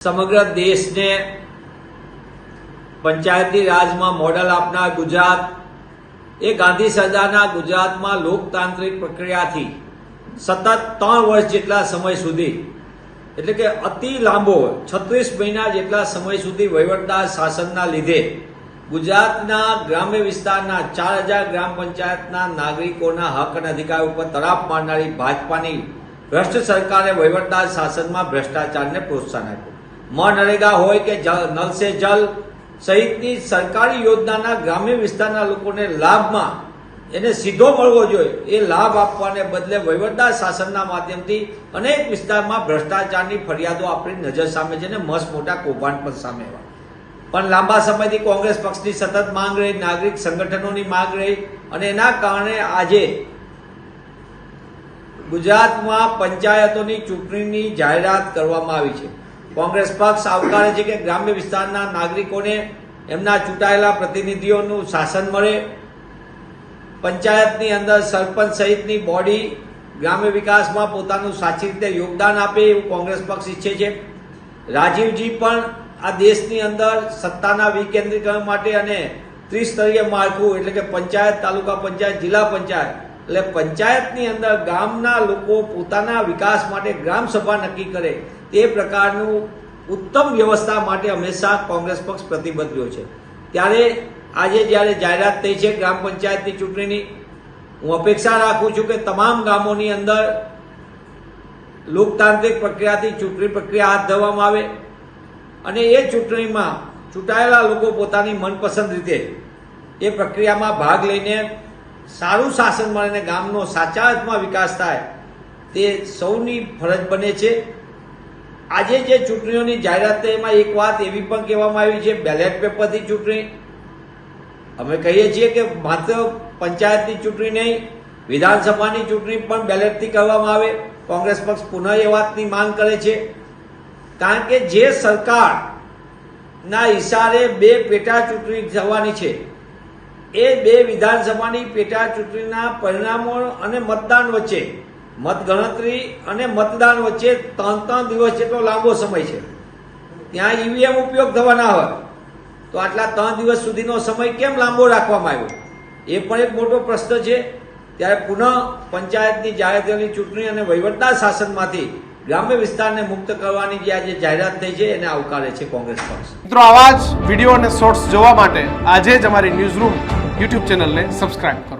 સમગ્ર દેશને પંચાયતી રાજમાં મોડલ આપનાર ગુજરાત એ ગાંધી સરદારના ગુજરાતમાં લોકતાંત્રિક પ્રક્રિયાથી સતત 3 વર્ષ જેટલા સમય સુધી એટલે કે અતિ લાંબો 36 મહિના જેટલા સમય સુધી વહીવટદાર શાસનના લીધે ગુજરાતના ગ્રામ્ય વિસ્તારના 4000 ગ્રામ પંચાયતના નાગરિકોના હક અને અધિકાર ઉપર તરાપ મારનારી ભાજપાની ભ્રષ્ટ સરકારે વહીવટદાર શાસનમાં ભ્રષ્ટાચારને પ્રોત્સાહન આપ્યું। મનરેગા હોય કે નલ સે જલ સહિતની સરકારી યોજનાના ગ્રામ્ય વિસ્તારના લોકોને લાભમાં એને સીધો મળવો જોઈએ એ લાભ આપવાને બદલે વહીવટદાર શાસનના માધ્યમથી અનેક વિસ્તારમાં ભ્રષ્ટાચારની ફરિયાદો આપણી નજર સામે છે ને મસ્ત મોટા કૌભાંડ પણ સામે આવ્યા। પણ લાંબા સમયથી કોંગ્રેસ પક્ષની સતત માંગ રહી, નાગરિક સંગઠનોની માંગ રહી અને એના કારણે આજે ગુજરાતમાં પંચાયતોની ચૂંટણીની જાહેરાત કરવામાં આવી છે। કોંગ્રેસ પક્ષ આવકારે છે કે ગ્રામ્ય વિસ્તારના નાગરિકોને એમના ચૂંટાયેલા પ્રતિનિધિઓનું શાસન મળે, પંચાયતની અંદર સરપંચ સહિતની બોડી ગ્રામ્ય વિકાસમાં પોતાનું સાચી રીતે યોગદાન આપે એવું કોંગ્રેસ પક્ષ ઈચ્છે છે। રાજીવજી પણ આ દેશની અંદર સત્તાના વિકેન્દ્રીકરણ માટે અને ત્રિસ્તરીય માળખું એટલે કે પંચાયત, તાલુકા પંચાયત, જિલ્લા પંચાયત એટલે પંચાયતની અંદર ગામના લોકો પોતાના વિકાસ માટે ગ્રામ સભા નક્કી કરે તે પ્રકારનું ઉત્તમ વ્યવસ્થા માટે હંમેશા કોંગ્રેસ પક્ષ પ્રતિબદ્ધ રહ્યો છે। ત્યારે આજે જ્યારે જાહેરાત થઈ છે ગ્રામ પંચાયતની ચૂંટણીની, હું અપેક્ષા રાખું છું કે તમામ ગામોની અંદર લોકતાંત્રિક પ્રક્રિયાથી ચૂંટણી પ્રક્રિયા હાથ ધરવામાં આવે અને એ ચૂંટણીમાં ચૂંટાયેલા લોકો પોતાની મનપસંદ રીતે એ પ્રક્રિયામાં ભાગ લઈને સારું શાસન મળે અને ગામનો સાચા અર્થમાં વિકાસ થાય તે સૌની ફરજ બને છે। આજે જે ચૂંટણીઓની જાહેરાત થઈ એમાં એક વાત એવી પણ કહેવામાં આવી છે બેલેટ પેપરથી ચૂંટણી। અમે કહીએ છીએ કે માત્ર પંચાયતની ચૂંટણી નહીં, વિધાનસભાની ચૂંટણી પણ બેલેટથી કરવામાં આવે। કોંગ્રેસ પક્ષ પુનઃ એ વાતની માંગ કરે છે કારણ કે જે સરકારના ઇશારે 2 પેટા ચૂંટણી થવાની છે એ 2 વિધાનસભાની પેટા ચૂંટણીના પરિણામો અને મતદાન વચ્ચે, મતગણતરી અને મતદાન વચ્ચે 3 દિવસ જેટલો લાંબો સમય છે। ત્યાં ઈવીએમ ઉપયોગ થવાના હોય તો આટલા 3 દિવસ સુધીનો સમય કેમ લાંબો રાખવામાં આવ્યો એ પણ એક મોટો પ્રશ્ન છે। ત્યારે પુનઃ પંચાયતની જાહેર થયેલી ચૂંટણી અને વહીવટદાર શાસનમાંથી ગ્રામ્ય વિસ્તારને મુક્ત કરવાની જે આજે જાહેરાત થઈ છે એને આવકારે છે કોંગ્રેસ પક્ષ। મિત્રો, આવા જ વિડીયો અને શોર્ટ્સ જોવા માટે આજે જ અમારી ન્યૂઝ રૂમ યુટ્યુબ ચેનલને સબસ્ક્રાઇબ કરો।